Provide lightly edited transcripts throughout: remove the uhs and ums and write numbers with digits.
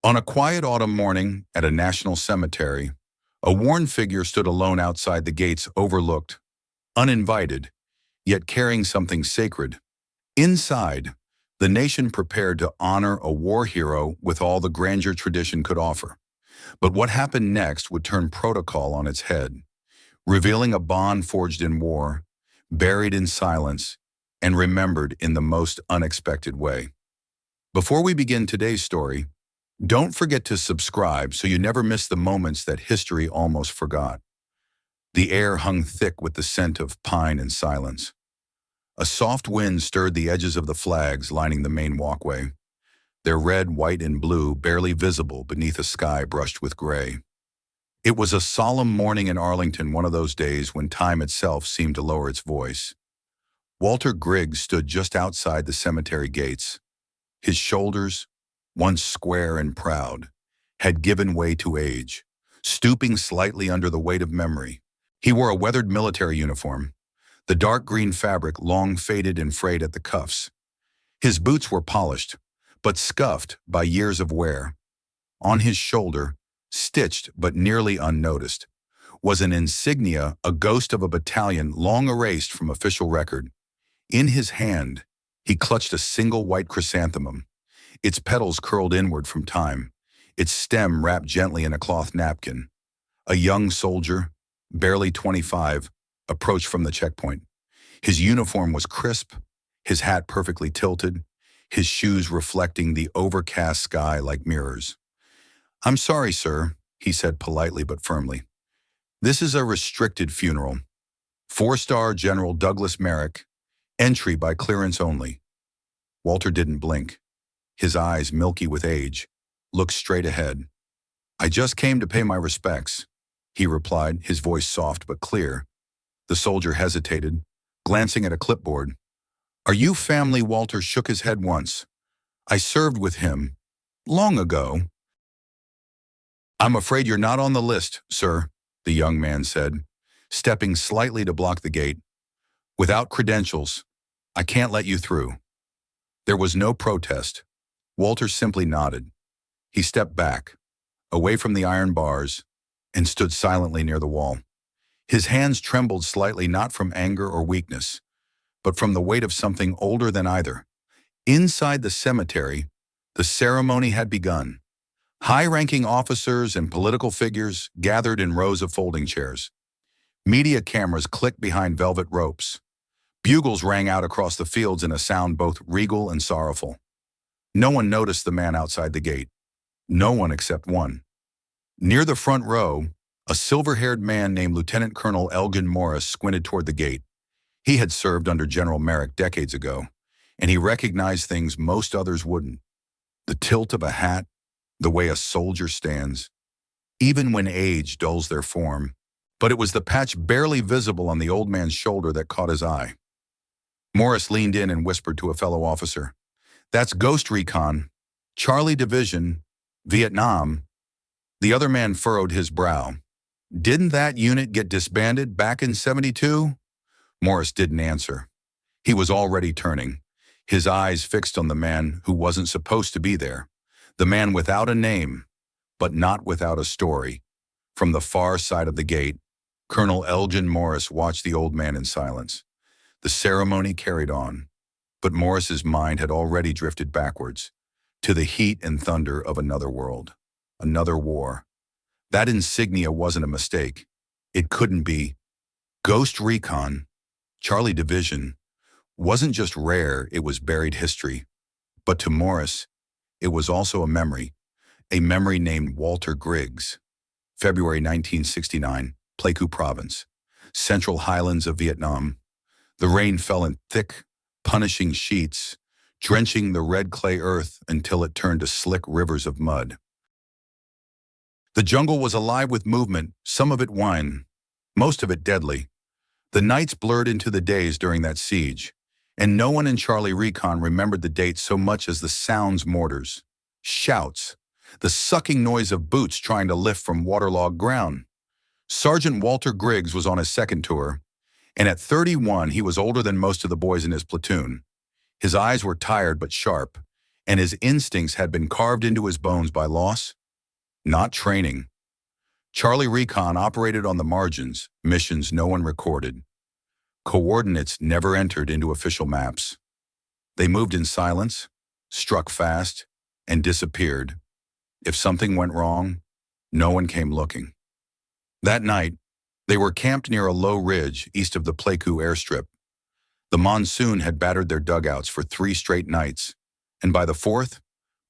On a quiet autumn morning at a national cemetery, a worn figure stood alone outside the gates, overlooked, uninvited, yet carrying something sacred. Inside, the nation prepared to honor a war hero with all the grandeur tradition could offer. But what happened next would turn protocol on its head, revealing a bond forged in war, buried in silence, and remembered in the most unexpected way. Before we begin today's story, don't forget to subscribe so you never miss the moments that history almost forgot. The air hung thick with the scent of pine and silence. A soft wind stirred the edges of the flags lining the main walkway, their red, white, and blue barely visible beneath a sky brushed with gray. It was a solemn morning in Arlington, one of those days when time itself seemed to lower its voice. Walter Griggs stood just outside the cemetery gates. His shoulders, once square and proud, had given way to age, stooping slightly under the weight of memory. He wore a weathered military uniform, the dark green fabric long faded and frayed at the cuffs. His boots were polished, but scuffed by years of wear. On his shoulder, stitched but nearly unnoticed, was an insignia, a ghost of a battalion long erased from official record. In his hand, he clutched a single white chrysanthemum, its petals curled inward from time, its stem wrapped gently in a cloth napkin. A young soldier, barely 25, approached from the checkpoint. His uniform was crisp, his hat perfectly tilted, his shoes reflecting the overcast sky like mirrors. "I'm sorry, sir," he said politely but firmly. "This is a restricted funeral. Four-star General Douglas Merrick, entry by clearance only." Walter didn't blink. His eyes, milky with age, looked straight ahead. "I just came to pay my respects," he replied, his voice soft but clear. The soldier hesitated, glancing at a clipboard. "Are you family?" Walter shook his head once. "I served with him. Long ago." "I'm afraid you're not on the list, sir," the young man said, stepping slightly to block the gate. "Without credentials, I can't let you through." There was no protest. Walter simply nodded. He stepped back, away from the iron bars, and stood silently near the wall. His hands trembled slightly, not from anger or weakness, but from the weight of something older than either. Inside the cemetery, the ceremony had begun. High-ranking officers and political figures gathered in rows of folding chairs. Media cameras clicked behind velvet ropes. Bugles rang out across the fields in a sound both regal and sorrowful. No one noticed the man outside the gate. No one except one. Near the front row, a silver-haired man named Lieutenant Colonel Elgin Morris squinted toward the gate. He had served under General Merrick decades ago, and he recognized things most others wouldn't. The tilt of a hat, the way a soldier stands, even when age dulls their form. But it was the patch barely visible on the old man's shoulder that caught his eye. Morris leaned in and whispered to a fellow officer, "That's Ghost Recon, Charlie Division, Vietnam." The other man furrowed his brow. "Didn't that unit get disbanded back in '72? Morris didn't answer. He was already turning, his eyes fixed on the man who wasn't supposed to be there, the man without a name, but not without a story. From the far side of the gate, Colonel Elgin Morris watched the old man in silence. The ceremony carried on, but Morris's mind had already drifted backwards, to the heat and thunder of another world, another war. That insignia wasn't a mistake. It couldn't be. Ghost Recon, Charlie Division, wasn't just rare, it was buried history. But to Morris, it was also a memory named Walter Griggs. February 1969, Pleiku Province, Central Highlands of Vietnam. The rain fell in thick, punishing sheets, drenching the red clay earth until it turned to slick rivers of mud. The jungle was alive with movement, some of it wine, most of it deadly. The nights blurred into the days during that siege, and no one in Charlie Recon remembered the date so much as the sounds, mortars, shouts, the sucking noise of boots trying to lift from waterlogged ground. Sergeant Walter Griggs was on his second tour, and at 31 he was older than most of the boys in his platoon. His eyes were tired but sharp, and his instincts had been carved into his bones by loss, not training. Charlie Recon operated on the margins, missions no one recorded. Coordinates never entered into official maps. They moved in silence, struck fast, and disappeared. If something went wrong, no one came looking. That night, they were camped near a low ridge east of the Pleiku airstrip. The monsoon had battered their dugouts for 3 straight nights, and by the 4th,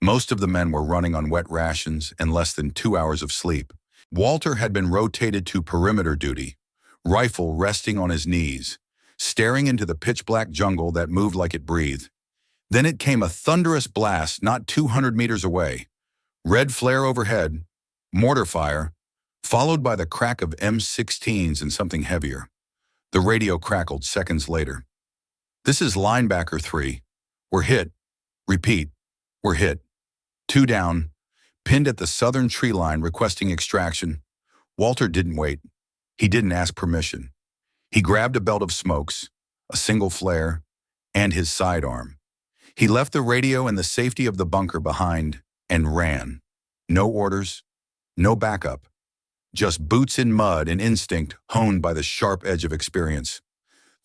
most of the men were running on wet rations and less than 2 hours of sleep. Walter had been rotated to perimeter duty, rifle resting on his knees, staring into the pitch-black jungle that moved like it breathed. Then it came a thunderous blast not 200 meters away. Red flare overhead, mortar fire, followed by the crack of M16s and something heavier. The radio crackled seconds later. "This is Linebacker 3. We're hit. Repeat. We're hit. 2 down. Pinned at the southern tree line requesting extraction." Walter didn't wait. He didn't ask permission. He grabbed a belt of smokes, a single flare, and his sidearm. He left the radio and the safety of the bunker behind and ran. No orders, no backup. Just boots in mud and instinct honed by the sharp edge of experience.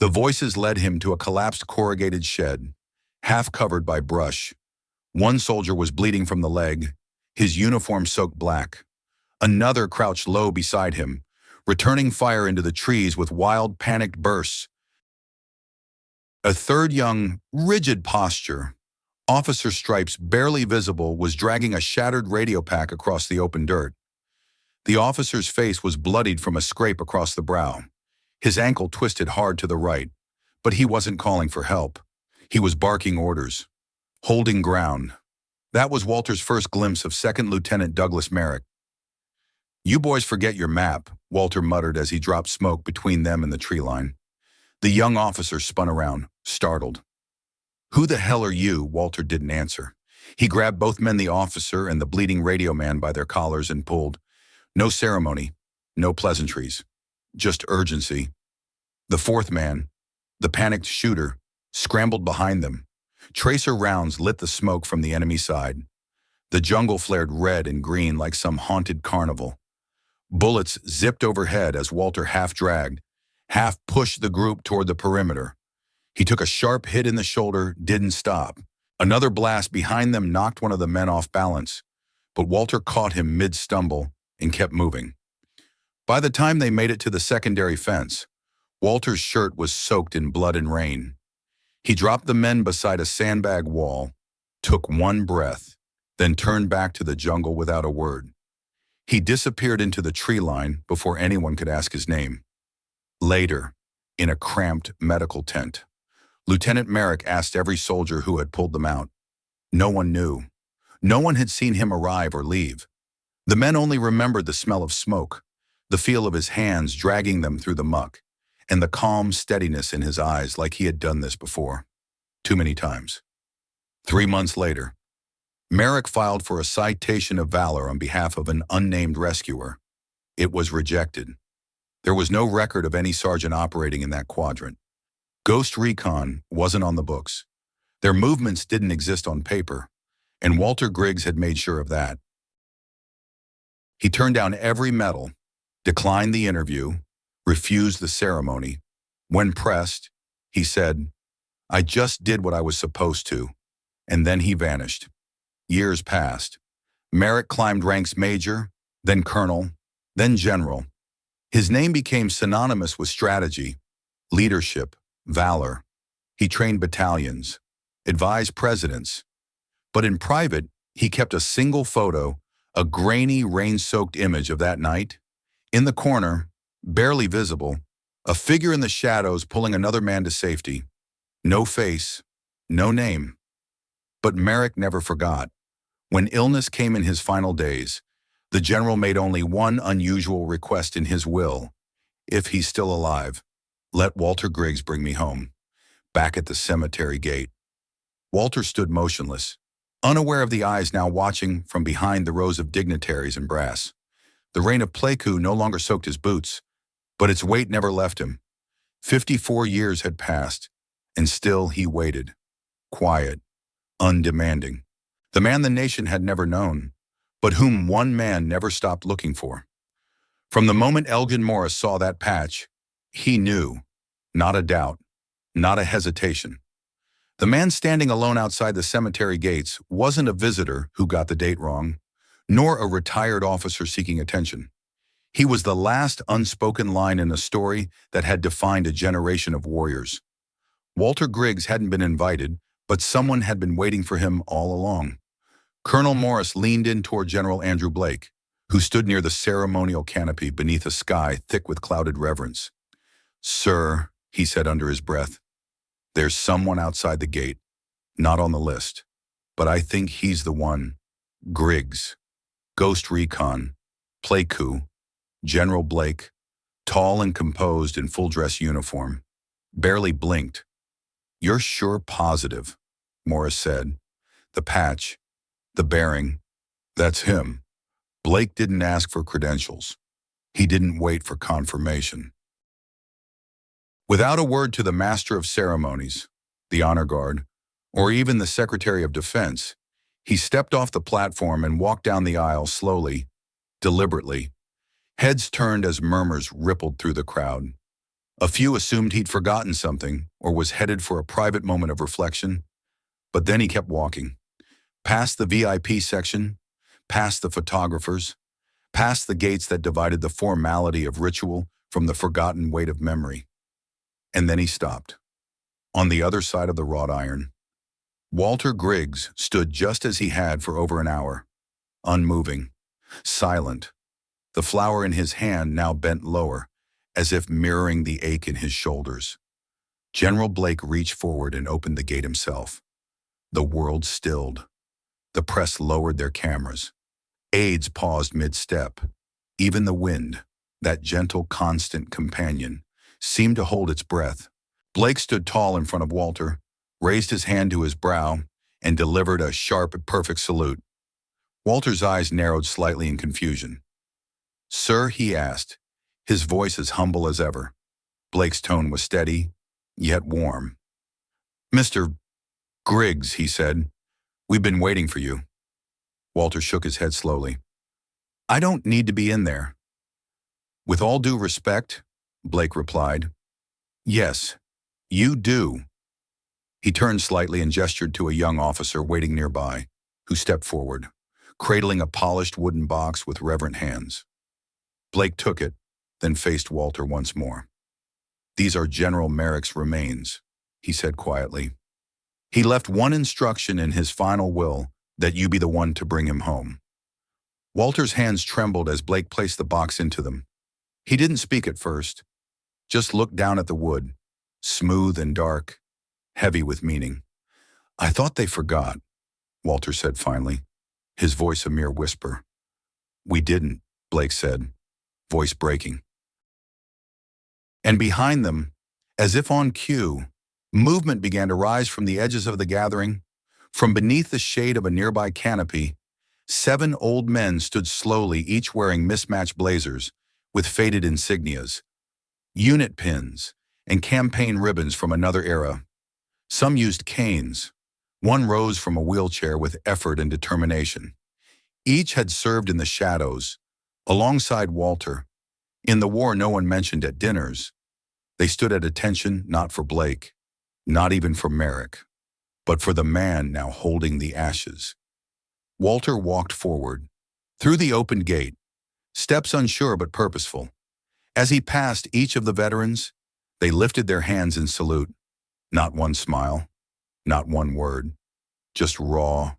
The voices led him to a collapsed corrugated shed, half covered by brush. One soldier was bleeding from the leg, his uniform soaked black. Another crouched low beside him, returning fire into the trees with wild, panicked bursts. A third young, rigid posture, officer stripes barely visible, was dragging a shattered radio pack across the open dirt. The officer's face was bloodied from a scrape across the brow. His ankle twisted hard to the right, but he wasn't calling for help. He was barking orders, holding ground. That was Walter's first glimpse of Second Lieutenant Douglas Merrick. "You boys forget your map," Walter muttered as he dropped smoke between them and the tree line. The young officer spun around, startled. "Who the hell are you?" Walter didn't answer. He grabbed both men, the officer and the bleeding radio man, by their collars and pulled. No ceremony, no pleasantries, just urgency. The fourth man, the panicked shooter, scrambled behind them. Tracer rounds lit the smoke from the enemy side. The jungle flared red and green like some haunted carnival. Bullets zipped overhead as Walter half dragged, half pushed the group toward the perimeter. He took a sharp hit in the shoulder, didn't stop. Another blast behind them knocked one of the men off balance, but Walter caught him mid-stumble and kept moving. By the time they made it to the secondary fence, Walter's shirt was soaked in blood and rain. He dropped the men beside a sandbag wall, took one breath, then turned back to the jungle without a word. He disappeared into the tree line before anyone could ask his name. Later, in a cramped medical tent, Lieutenant Merrick asked every soldier who had pulled them out. No one knew. No one had seen him arrive or leave. The men only remembered the smell of smoke, the feel of his hands dragging them through the muck, and the calm steadiness in his eyes, like he had done this before. Too many times. 3 months later, Merrick filed for a citation of valor on behalf of an unnamed rescuer. It was rejected. There was no record of any sergeant operating in that quadrant. Ghost Recon wasn't on the books. Their movements didn't exist on paper, and Walter Griggs had made sure of that. He turned down every medal, declined the interview, refused the ceremony. When pressed, he said, "I just did what I was supposed to," and then he vanished. Years passed. Merrick climbed ranks major, then colonel, then general. His name became synonymous with strategy, leadership, valor. He trained battalions, advised presidents. But in private, he kept a single photo, a grainy, rain-soaked image of that night. In the corner, barely visible, a figure in the shadows pulling another man to safety. No face, no name. But Merrick never forgot. When illness came in his final days, the general made only one unusual request in his will. If he's still alive, let Walter Griggs bring me home, back at the cemetery gate. Walter stood motionless, unaware of the eyes now watching from behind the rows of dignitaries and brass. The rain of Pleiku no longer soaked his boots, but its weight never left him. 54 years had passed, and still he waited, quiet, undemanding. The man the nation had never known, but whom one man never stopped looking for. From the moment Elgin Morris saw that patch, he knew, not a doubt, not a hesitation. The man standing alone outside the cemetery gates wasn't a visitor who got the date wrong, nor a retired officer seeking attention. He was the last unspoken line in a story that had defined a generation of warriors. Walter Griggs hadn't been invited, but someone had been waiting for him all along. Colonel Morris leaned in toward General Andrew Blake, who stood near the ceremonial canopy beneath a sky thick with clouded reverence. "Sir," he said under his breath, "there's someone outside the gate, not on the list, but I think he's the one. Griggs, Ghost Recon, Pleiku, General Blake, tall and composed in full-dress uniform, barely blinked." "You're sure positive," Morris said. "The patch, the bearing, that's him." Blake didn't ask for credentials. He didn't wait for confirmation. Without a word to the Master of Ceremonies, the Honor Guard, or even the Secretary of Defense, he stepped off the platform and walked down the aisle slowly, deliberately. Heads turned as murmurs rippled through the crowd. A few assumed he'd forgotten something or was headed for a private moment of reflection, but then he kept walking. Past the VIP section, past the photographers, past the gates that divided the formality of ritual from the forgotten weight of memory. And then he stopped. On the other side of the wrought iron, Walter Griggs stood just as he had for over an hour, unmoving, silent, the flower in his hand now bent lower, as if mirroring the ache in his shoulders. General Blake reached forward and opened the gate himself. The world stilled. The press lowered their cameras. Aides paused mid-step. Even the wind, that gentle, constant companion, seemed to hold its breath. Blake stood tall in front of Walter, raised his hand to his brow, and delivered a sharp, perfect salute. Walter's eyes narrowed slightly in confusion. "Sir," he asked, his voice as humble as ever. Blake's tone was steady, yet warm. "Mr. Griggs," he said, "we've been waiting for you." Walter shook his head slowly. "I don't need to be in there." "With all due respect," Blake replied. "Yes, you do." He turned slightly and gestured to a young officer waiting nearby, who stepped forward, cradling a polished wooden box with reverent hands. Blake took it, then faced Walter once more. "These are General Merrick's remains," he said quietly. "He left one instruction in his final will, that you be the one to bring him home." Walter's hands trembled as Blake placed the box into them. He didn't speak at first, just looked down at the wood, smooth and dark, heavy with meaning. "I thought they forgot," Walter said finally, his voice a mere whisper. "We didn't," Blake said, voice breaking. And behind them, as if on cue, movement began to rise from the edges of the gathering. From beneath the shade of a nearby canopy, 7 old men stood slowly, each wearing mismatched blazers with faded insignias, unit pins, and campaign ribbons from another era. Some used canes. One rose from a wheelchair with effort and determination. Each had served in the shadows, alongside Walter. In the war no one mentioned at dinners. They stood at attention not for Blake, not even for Merrick, but for the man now holding the ashes. Walter walked forward, through the opened gate, steps unsure but purposeful. As he passed each of the veterans, they lifted their hands in salute. Not one smile, not one word, just raw,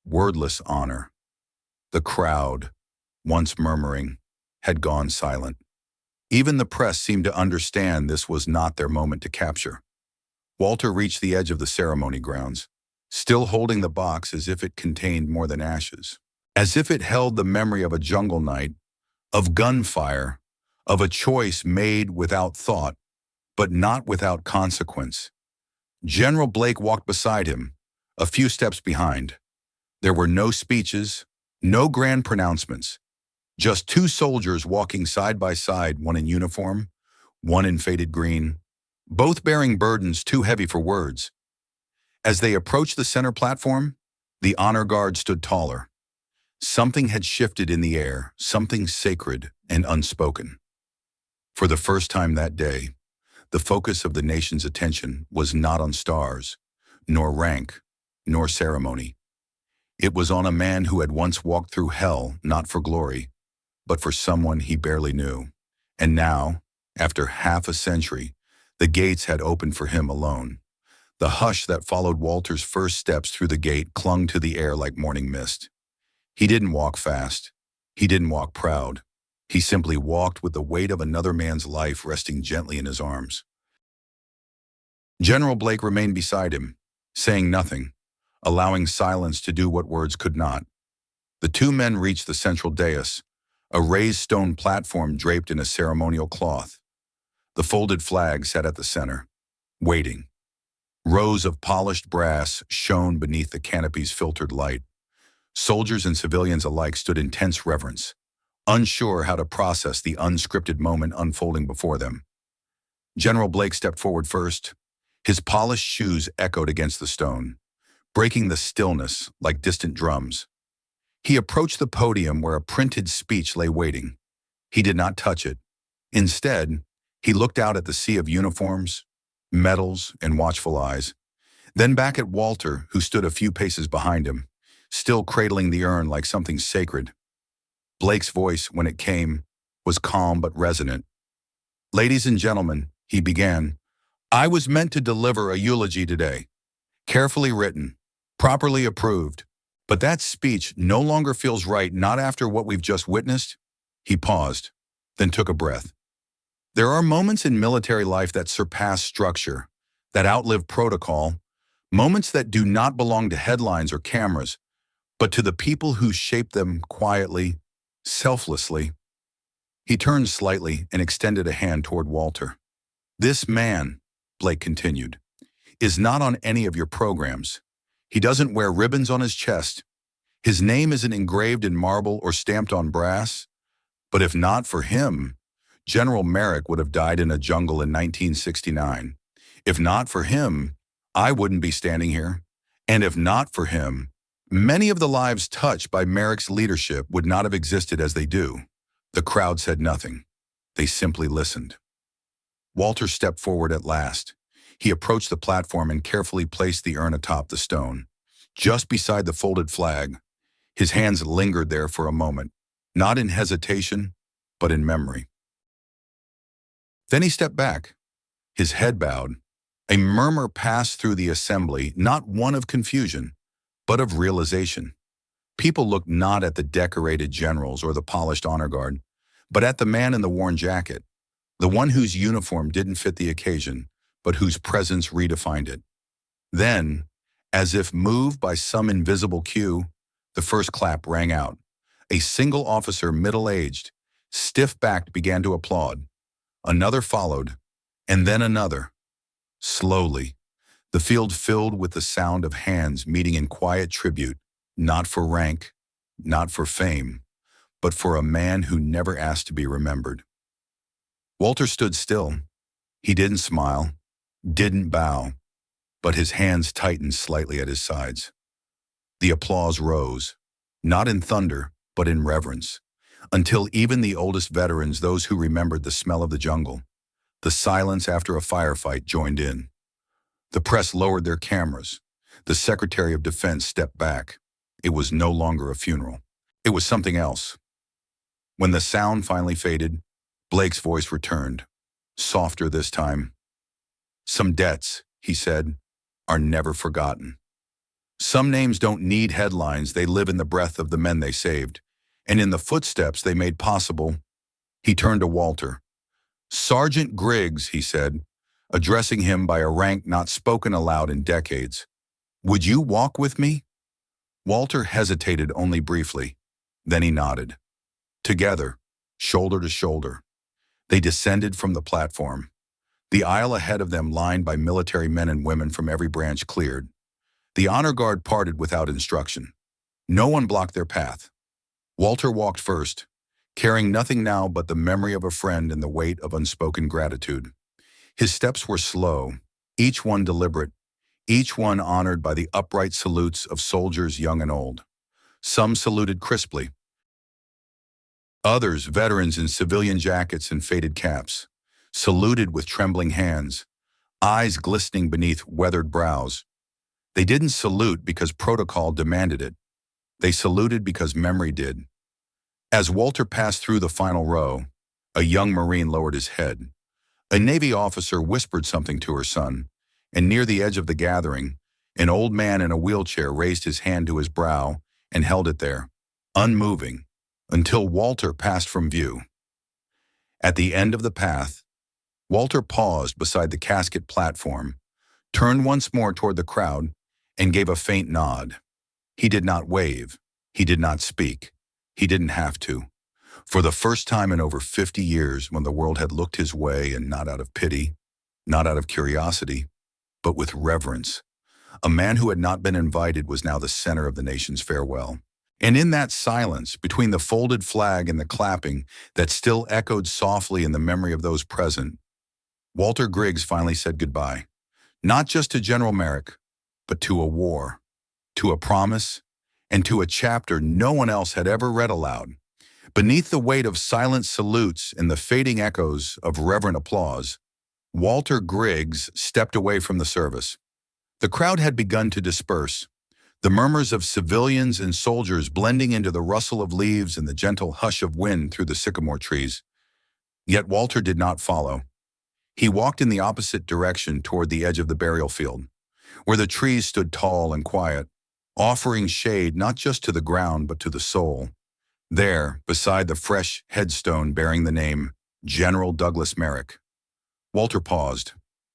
wordless honor. The crowd, once murmuring, had gone silent. Even the press seemed to understand this was not their moment to capture. Walter reached the edge of the ceremony grounds, still holding the box as if it contained more than ashes, as if it held the memory of a jungle night, of gunfire, of a choice made without thought, but not without consequence. General Blake walked beside him, a few steps behind. There were no speeches, no grand pronouncements, just 2 soldiers walking side by side, one in uniform, one in faded green, both bearing burdens too heavy for words. As they approached the center platform, The honor guard stood taller. Something had shifted in the air, something sacred and unspoken. For the first time that day, the focus of the nation's attention was not on stars, nor rank, nor ceremony. It was on a man who had once walked through hell not for glory, but for someone he barely knew. And now, after half a century, the gates had opened for him alone. The hush that followed Walter's first steps through the gate clung to the air like morning mist. He didn't walk fast. He didn't walk proud. He simply walked with the weight of another man's life resting gently in his arms. General Blake remained beside him, saying nothing, allowing silence to do what words could not. The two men reached the central dais, a raised stone platform draped in a ceremonial cloth. The folded flag sat at the center, waiting. Rows of polished brass shone beneath the canopy's filtered light. Soldiers and civilians alike stood in tense reverence, unsure how to process the unscripted moment unfolding before them. General Blake stepped forward first. His polished shoes echoed against the stone, breaking the stillness like distant drums. He approached the podium where a printed speech lay waiting. He did not touch it. Instead, he looked out at the sea of uniforms, medals, and watchful eyes, then back at Walter, who stood a few paces behind him, still cradling the urn like something sacred. Blake's voice, when it came, was calm but resonant. "Ladies and gentlemen," he began, "I was meant to deliver a eulogy today, carefully written, properly approved, but that speech no longer feels right, not after what we've just witnessed." He paused, then took a breath. There are moments in military life that surpass structure, that outlive protocol, moments that do not belong to headlines or cameras, but to the people who shape them quietly, selflessly. He turned slightly and extended a hand toward Walter. "This man," Blake continued, "is not on any of your programs. He doesn't wear ribbons on his chest. His name isn't engraved in marble or stamped on brass. But if not for him, General Merrick would have died in a jungle in 1969. If not for him, I wouldn't be standing here. And if not for him, many of the lives touched by Merrick's leadership would not have existed as they do." The crowd said nothing. They simply listened. Walter stepped forward at last. He approached the platform and carefully placed the urn atop the stone, just beside the folded flag. His hands lingered there for a moment, not in hesitation, but in memory. Then he stepped back, his head bowed. A murmur passed through the assembly, not one of confusion, but of realization. People looked not at the decorated generals or the polished honor guard, but at the man in the worn jacket, the one whose uniform didn't fit the occasion, but whose presence redefined it. Then, as if moved by some invisible cue, the first clap rang out. A single officer, middle-aged, stiff-backed, began to applaud. Another followed, and then another. Slowly, the field filled with the sound of hands meeting in quiet tribute, not for rank, not for fame, but for a man who never asked to be remembered. Walter stood still. He didn't smile, didn't bow, but his hands tightened slightly at his sides. The applause rose, not in thunder, but in reverence, until even the oldest veterans, those who remembered the smell of the jungle, the silence after a firefight, joined in. The press lowered their cameras. The Secretary of Defense stepped back. It was no longer a funeral. It was something else. When the sound finally faded, Blake's voice returned, softer this time. "Some debts," he said, "are never forgotten. Some names don't need headlines, they live in the breath of the men they saved, and in the footsteps they made possible." He turned to Walter. "Sergeant Griggs," he said, addressing him by a rank not spoken aloud in decades, "would you walk with me?" Walter hesitated only briefly. Then he nodded. Together, shoulder to shoulder, they descended from the platform. The aisle ahead of them, lined by military men and women from every branch, cleared. The honor guard parted without instruction. No one blocked their path. Walter walked first, carrying nothing now but the memory of a friend and the weight of unspoken gratitude. His steps were slow, each one deliberate, each one honored by the upright salutes of soldiers young and old. Some saluted crisply, others, veterans in civilian jackets and faded caps, saluted with trembling hands, eyes glistening beneath weathered brows. They didn't salute because protocol demanded it. They saluted because memory did. As Walter passed through the final row, a young Marine lowered his head. A Navy officer whispered something to her son, and near the edge of the gathering, an old man in a wheelchair raised his hand to his brow and held it there, unmoving, until Walter passed from view. At the end of the path, Walter paused beside the casket platform, turned once more toward the crowd, and gave a faint nod. He did not wave. He did not speak. He didn't have to. For the first time in over 50 years, when the world had looked his way, and not out of pity, not out of curiosity, but with reverence, a man who had not been invited was now the center of the nation's farewell. And in that silence, between the folded flag and the clapping that still echoed softly in the memory of those present, Walter Griggs finally said goodbye, not just to General Merrick, but to a war, to a promise, and to a chapter no one else had ever read aloud. Beneath the weight of silent salutes and the fading echoes of reverent applause, Walter Griggs stepped away from the service. The crowd had begun to disperse, the murmurs of civilians and soldiers blending into the rustle of leaves and the gentle hush of wind through the sycamore trees. Yet Walter did not follow. He walked in the opposite direction toward the edge of the burial field, where the trees stood tall and quiet, offering shade not just to the ground but to the soul. There, beside the fresh headstone bearing the name General Douglas Merrick, Walter paused.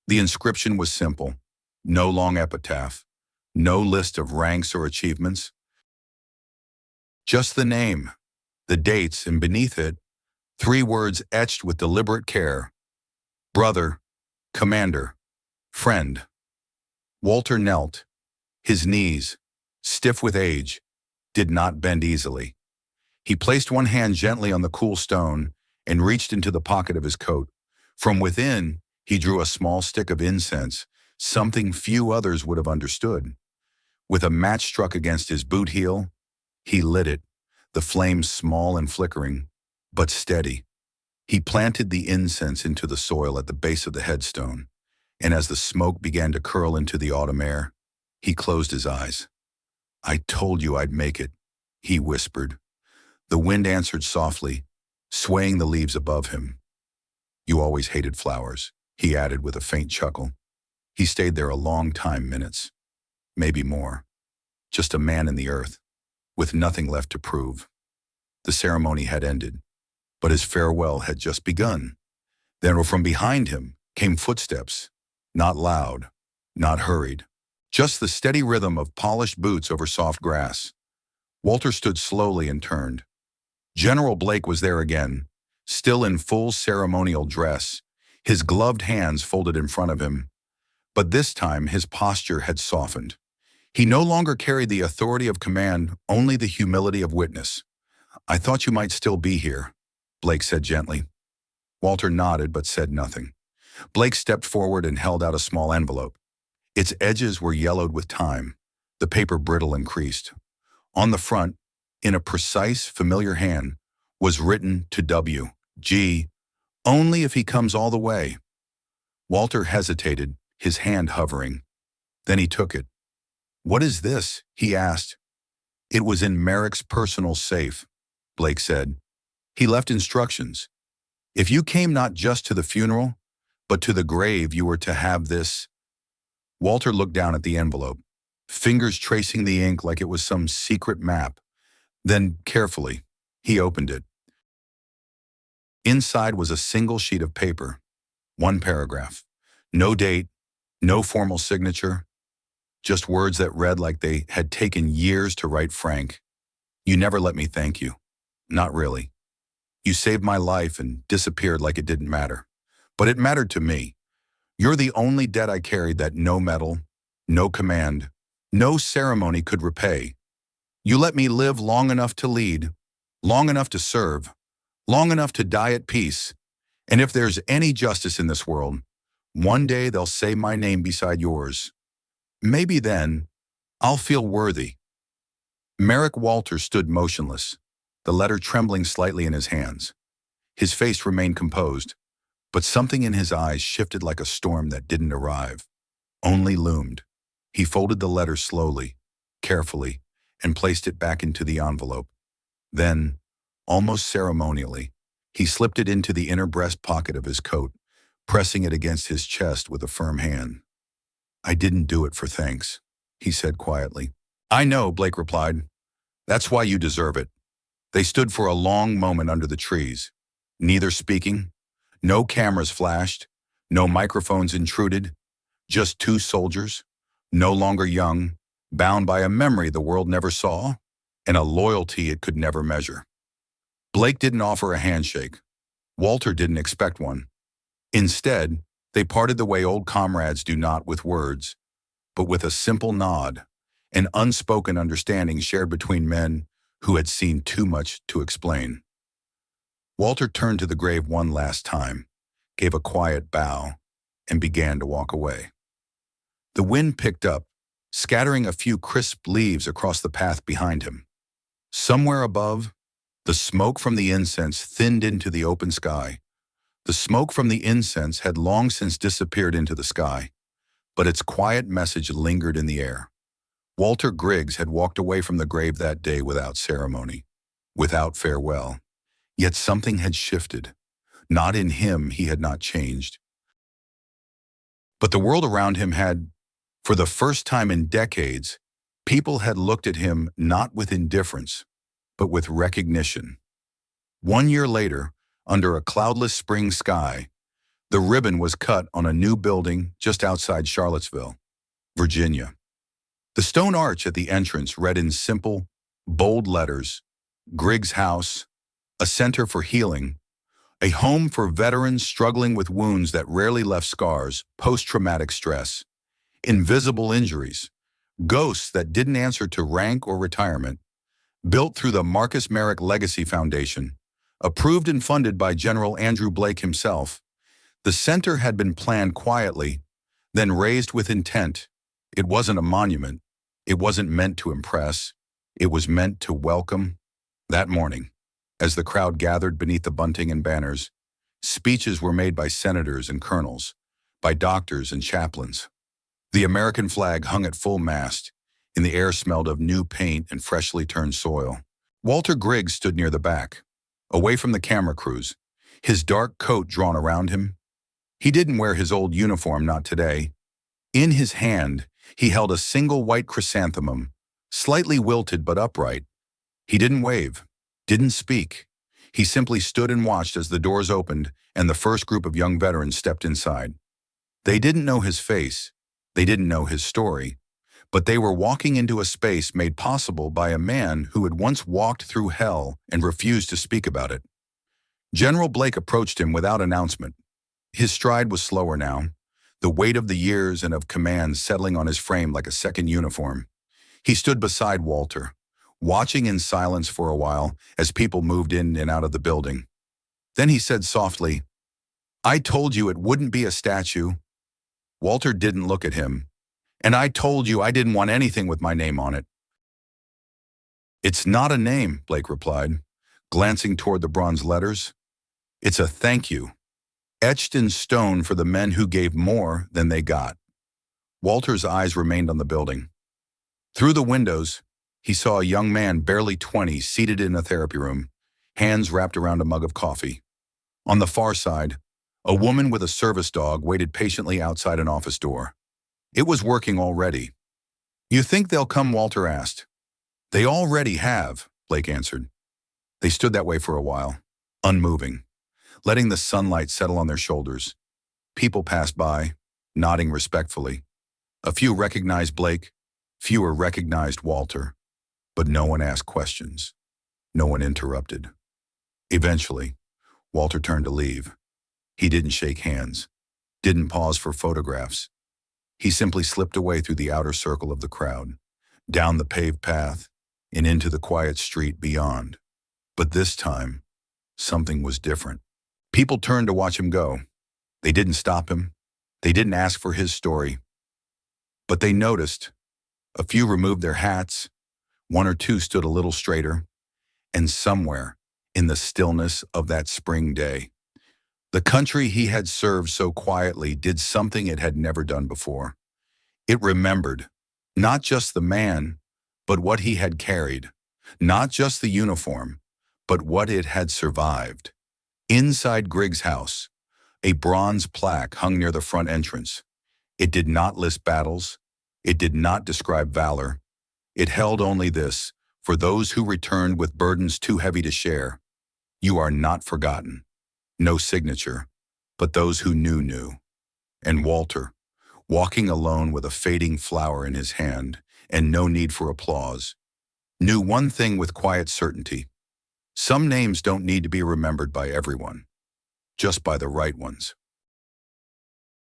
The inscription was simple, no long epitaph, no list of ranks or achievements, just the name, the dates, and beneath it, 3 words etched with deliberate care: brother, commander, friend. Walter knelt. His knees, stiff with age, did not bend easily. He placed one hand gently on the cool stone and reached into the pocket of his coat. From within, he drew a small stick of incense, something few others would have understood. With a match struck against his boot heel, he lit it, the flames small and flickering, but steady. He planted the incense into the soil at the base of the headstone, and as the smoke began to curl into the autumn air, he closed his eyes. "I told you I'd make it," he whispered. The wind answered softly, swaying the leaves above him. "You always hated flowers," he added with a faint chuckle. He stayed there a long time, minutes, maybe more. Just a man in the earth, with nothing left to prove. The ceremony had ended, but his farewell had just begun. Then from behind him came footsteps, not loud, not hurried, just the steady rhythm of polished boots over soft grass. Walter stood slowly and turned. General Blake was there again, still in full ceremonial dress, his gloved hands folded in front of him. But this time his posture had softened. He no longer carried the authority of command, only the humility of witness. "I thought you might still be here," Blake said gently. Walter nodded but said nothing. Blake stepped forward and held out a small envelope. Its edges were yellowed with time, the paper brittle and creased. On the front, in a precise, familiar hand, was written to W.G., "Only if he comes all the way." Walter hesitated, his hand hovering. Then he took it. "What is this?" he asked. "It was in Merrick's personal safe," Blake said. "He left instructions. If you came not just to the funeral, but to the grave, you were to have this." Walter looked down at the envelope, fingers tracing the ink like it was some secret map. Then, carefully, he opened it. Inside was a single sheet of paper, 1 paragraph. No date, no formal signature, just words that read like they had taken years to write. "Frank, you never let me thank you. Not really. You saved my life and disappeared like it didn't matter. But it mattered to me. You're the only debt I carried that no medal, no command, no ceremony could repay. You let me live long enough to lead, long enough to serve, long enough to die at peace. And if there's any justice in this world, one day they'll say my name beside yours. Maybe then, I'll feel worthy. Merrick Walter stood motionless, the letter trembling slightly in his hands. His face remained composed, but something in his eyes shifted like a storm that didn't arrive, only loomed. He folded the letter slowly, carefully, and placed it back into the envelope. Then, almost ceremonially, he slipped it into the inner breast pocket of his coat, pressing it against his chest with a firm hand. "I didn't do it for thanks," he said quietly. "I know," Blake replied. "That's why you deserve it." They stood for a long moment under the trees, neither speaking. No cameras flashed, no microphones intruded, just two soldiers, no longer young, bound by a memory the world never saw, and a loyalty it could never measure. Blake didn't offer a handshake. Walter didn't expect one. Instead, they parted the way old comrades do, not with words, but with a simple nod, an unspoken understanding shared between men who had seen too much to explain. Walter turned to the grave one last time, gave a quiet bow, and began to walk away. The wind picked up, scattering a few crisp leaves across the path behind him. Somewhere above, the smoke from the incense thinned into the open sky. The smoke from the incense had long since disappeared into the sky, but its quiet message lingered in the air. Walter Griggs had walked away from the grave that day without ceremony, without farewell. Yet something had shifted. Not in him, he had not changed. But the world around him had. For the first time in decades, people had looked at him not with indifference, but with recognition. 1 year later, under a cloudless spring sky, the ribbon was cut on a new building just outside Charlottesville, Virginia. The stone arch at the entrance read in simple, bold letters, "Griggs House, a center for healing, a home for veterans struggling with wounds that rarely left scars, post-traumatic stress, invisible injuries, ghosts that didn't answer to rank or retirement, built through the Marcus Merrick Legacy Foundation, approved and funded by General Andrew Blake himself." The center had been planned quietly, then raised with intent. It wasn't a monument. It wasn't meant to impress. It was meant to welcome. That morning, as the crowd gathered beneath the bunting and banners, speeches were made by senators and colonels, by doctors and chaplains. The American flag hung at full mast, and the air smelled of new paint and freshly turned soil. Walter Griggs stood near the back, away from the camera crews, his dark coat drawn around him. He didn't wear his old uniform, not today. In his hand, he held a single white chrysanthemum, slightly wilted but upright. He didn't wave, didn't speak. He simply stood and watched as the doors opened and the first group of young veterans stepped inside. They didn't know his face, they didn't know his story, but they were walking into a space made possible by a man who had once walked through hell and refused to speak about it. General Blake approached him without announcement. His stride was slower now, the weight of the years and of command settling on his frame like a second uniform. He stood beside Walter, watching in silence for a while as people moved in and out of the building. Then he said softly, "I told you it wouldn't be a statue." Walter didn't look at him. "And I told you I didn't want anything with my name on it." "It's not a name," Blake replied, glancing toward the bronze letters. "It's a thank you, etched in stone for the men who gave more than they got." Walter's eyes remained on the building. Through the windows, he saw a young man barely 20 seated in a therapy room, hands wrapped around a mug of coffee. On the far side, a woman with a service dog waited patiently outside an office door. It was working already. "You think they'll come?" Walter asked. "They already have," Blake answered. They stood that way for a while, unmoving, letting the sunlight settle on their shoulders. People passed by, nodding respectfully. A few recognized Blake, fewer recognized Walter, but no one asked questions. No one interrupted. Eventually, Walter turned to leave. He didn't shake hands, didn't pause for photographs. He simply slipped away through the outer circle of the crowd, down the paved path, and into the quiet street beyond. But this time, something was different. People turned to watch him go. They didn't stop him. They didn't ask for his story. But they noticed. A few removed their hats, one or two stood a little straighter, and somewhere, in the stillness of that spring day, the country he had served so quietly did something it had never done before. It remembered, not just the man, but what he had carried, not just the uniform, but what it had survived. Inside Griggs' house, a bronze plaque hung near the front entrance. It did not list battles. It did not describe valor. It held only this: for those who returned with burdens too heavy to share, you are not forgotten. No signature, but those who knew. And Walter, walking alone with a fading flower in his hand and no need for applause, knew one thing with quiet certainty. Some names don't need to be remembered by everyone, just by the right ones.